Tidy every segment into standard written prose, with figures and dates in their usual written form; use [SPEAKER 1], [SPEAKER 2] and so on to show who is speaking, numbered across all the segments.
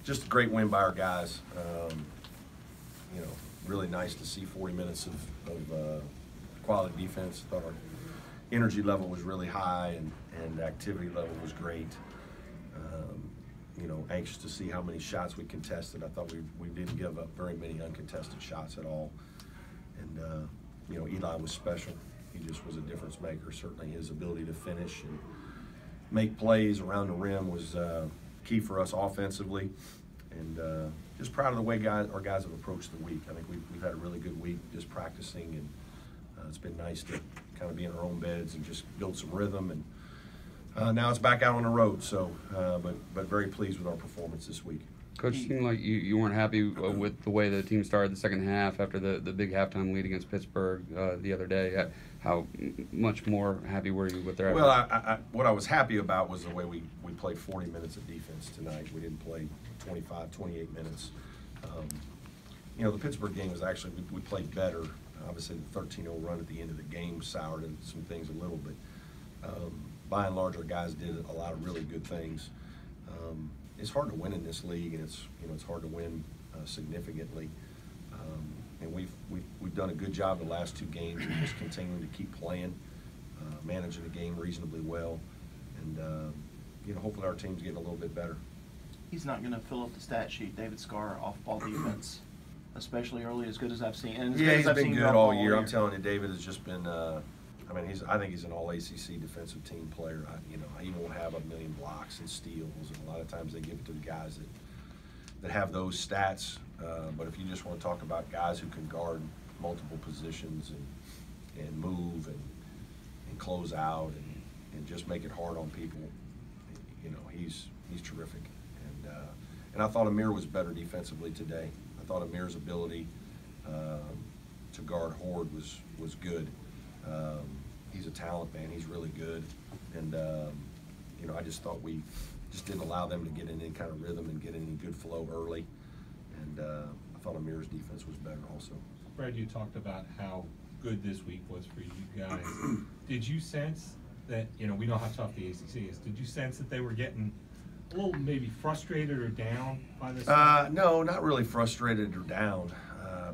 [SPEAKER 1] just a great win by our guys. You know, really nice to see 40 minutes of quality defense. I thought our energy level was really high and activity level was great. You know, anxious to see how many shots we contested. I thought we didn't give up very many uncontested shots at all. And, you know, Eli was special. He just was a difference maker. Certainly his ability to finish and make plays around the rim was key for us offensively. And just proud of the way our guys have approached the week. I think we've had a really good week just practicing, and it's been nice to kind of be in our own beds and just build some rhythm. And now it's back out on the road, so but very pleased with our performance this week.
[SPEAKER 2] Coach, it seemed like you weren't happy with the way the team started the second half after the big halftime lead against Pittsburgh the other day. How much more happy were you with their effort?
[SPEAKER 1] Well, what I was happy about was the way we played 40 minutes of defense tonight. We didn't play 25, 28 minutes. You know, the Pittsburgh game was actually, we played better. Obviously, the 13-0 run at the end of the game soured some things a little bit. By and large, our guys did a lot of really good things. It's hard to win in this league, and it's hard to win significantly. And we've done a good job the last two games of just continuing to keep playing, managing the game reasonably well, and you know, hopefully our team's getting a little bit better.
[SPEAKER 3] He's not going to fill up the stat sheet, David Scarr, off-ball defense, especially early, as good as I've seen. And
[SPEAKER 1] yeah, he's been good all year. I'm telling you, David has just been. I mean, I think he's an all-ACC defensive team player. You know, he won't have a million blocks and steals, and a lot of times they give it to the guys that have those stats. But if you just want to talk about guys who can guard multiple positions and move and close out and just make it hard on people, you know, he's terrific. And I thought Amir was better defensively today. I thought Amir's ability to guard Horde was good. He's a talent, man. He's really good. And, you know, I just thought we just didn't allow them to get in any kind of rhythm and get any good flow early. And I thought Amir's defense was better also.
[SPEAKER 4] Brad, you talked about how good this week was for you guys. Did you sense that, you know, we know how tough the ACC is. Did you sense that they were getting a little maybe frustrated or down by this?
[SPEAKER 1] No, not really frustrated or down.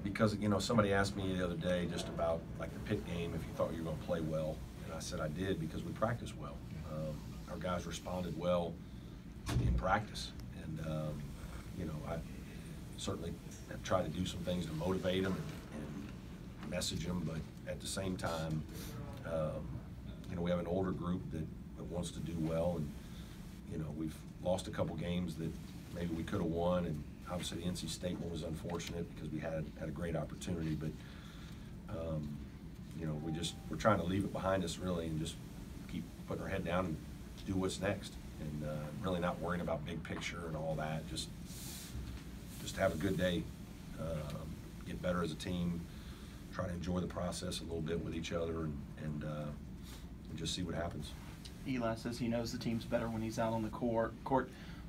[SPEAKER 1] Because, you know, somebody asked me the other day just about, like, the Pitt game, if you thought you were going to play well. And I said I did because we practiced well. Our guys responded well in practice. And, you know, I certainly have tried to do some things to motivate them and message them. But at the same time, you know, we have an older group that wants to do well. And, you know, we've lost a couple games that maybe we could have won. And obviously, the NC State one was unfortunate because we had a great opportunity, but you know, we're trying to leave it behind us really, and just keep putting our head down and do what's next, and really not worrying about big picture and all that. Just have a good day, get better as a team, try to enjoy the process a little bit with each other, and just see what happens.
[SPEAKER 3] Eli says he knows the team's better when he's out on the court.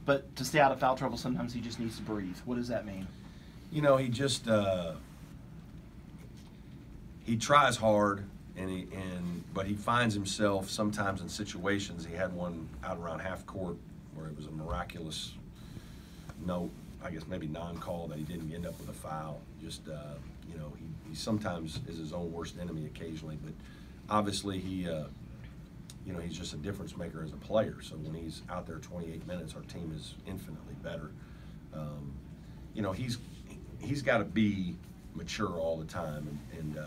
[SPEAKER 3] But to stay out of foul trouble, sometimes he just needs to breathe. What does that mean?
[SPEAKER 1] You know, he just he tries hard, but he finds himself sometimes in situations. He had one out around half court where it was a miraculous note, I guess maybe non-call, that he didn't end up with a foul. Just you know, he sometimes is his own worst enemy occasionally, but obviously he. You know, he's just a difference maker as a player. So when he's out there 28 minutes, our team is infinitely better. You know, he's got to be mature all the time, and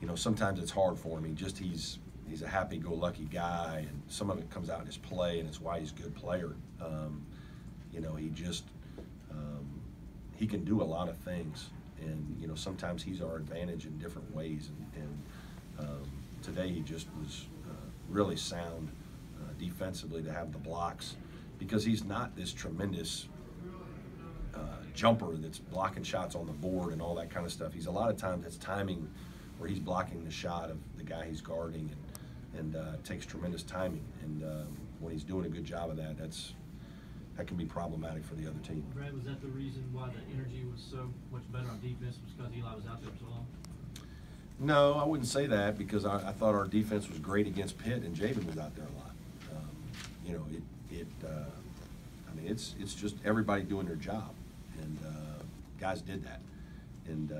[SPEAKER 1] you know, sometimes it's hard for him. He's a happy-go-lucky guy, and some of it comes out in his play, and it's why he's a good player. You know, he can do a lot of things, and you know, sometimes he's our advantage in different ways. And today he just was. Really sound defensively to have the blocks, because he's not this tremendous jumper that's blocking shots on the board and all that kind of stuff. He's a lot of times it's timing where he's blocking the shot of the guy he's guarding, and takes tremendous timing. And when he's doing a good job of that, that can be problematic for the other team.
[SPEAKER 5] Brad, was that the reason why the energy was so much better on defense, was because Eli was out there for so long?
[SPEAKER 1] No, I wouldn't say that, because I thought our defense was great against Pitt, and Jabin was out there a lot. You know, I mean, it's just everybody doing their job, and guys did that. And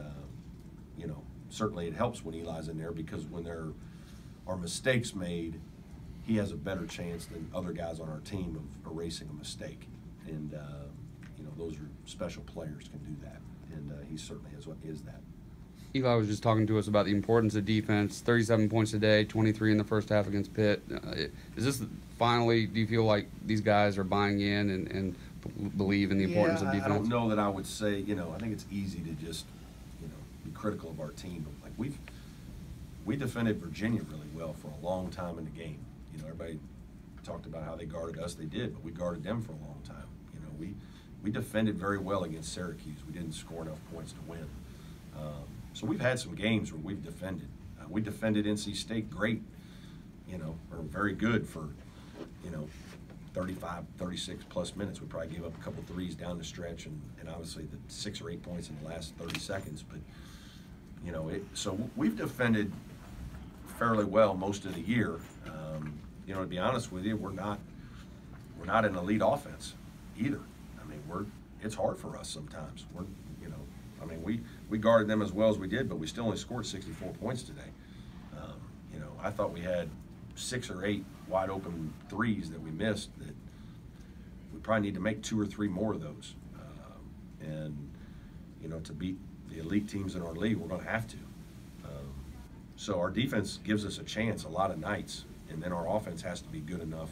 [SPEAKER 1] you know, certainly it helps when Eli's in there, because when there are mistakes made, he has a better chance than other guys on our team of erasing a mistake. And you know, those are special players can do that, and he certainly is that.
[SPEAKER 2] Eli was just talking to us about the importance of defense. 37 points a day, 23 in the first half against Pitt. Is this finally? Do you feel like these guys are buying in and believe in the importance of defense?
[SPEAKER 1] I don't know that I would say. You know, I think it's easy to just, you know, be critical of our team. But like we defended Virginia really well for a long time in the game. You know, everybody talked about how they guarded us. They did, but we guarded them for a long time. You know, we defended very well against Syracuse. We didn't score enough points to win. So we've had some games where we've defended. We defended NC State great, you know, or very good for, you know, 35, 36 plus minutes. We probably gave up a couple threes down the stretch, and obviously the 6 or 8 points in the last 30 seconds. But, you know, so we've defended fairly well most of the year. You know, to be honest with you, we're not an elite offense either. I mean, it's hard for us sometimes. You know, I mean, we guarded them as well as we did, but we still only scored 64 points today. You know, I thought we had 6 or 8 wide open threes that we missed that we probably need to make 2 or 3 more of those. And, you know, to beat the elite teams in our league, we're going to have to. So our defense gives us a chance a lot of nights, and then our offense has to be good enough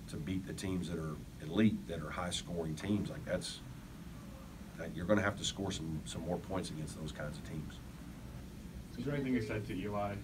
[SPEAKER 1] to beat the teams that are elite, that are high-scoring teams. Like that you're going to have to score some more points against those kinds of teams.
[SPEAKER 6] Is there anything you said to Eli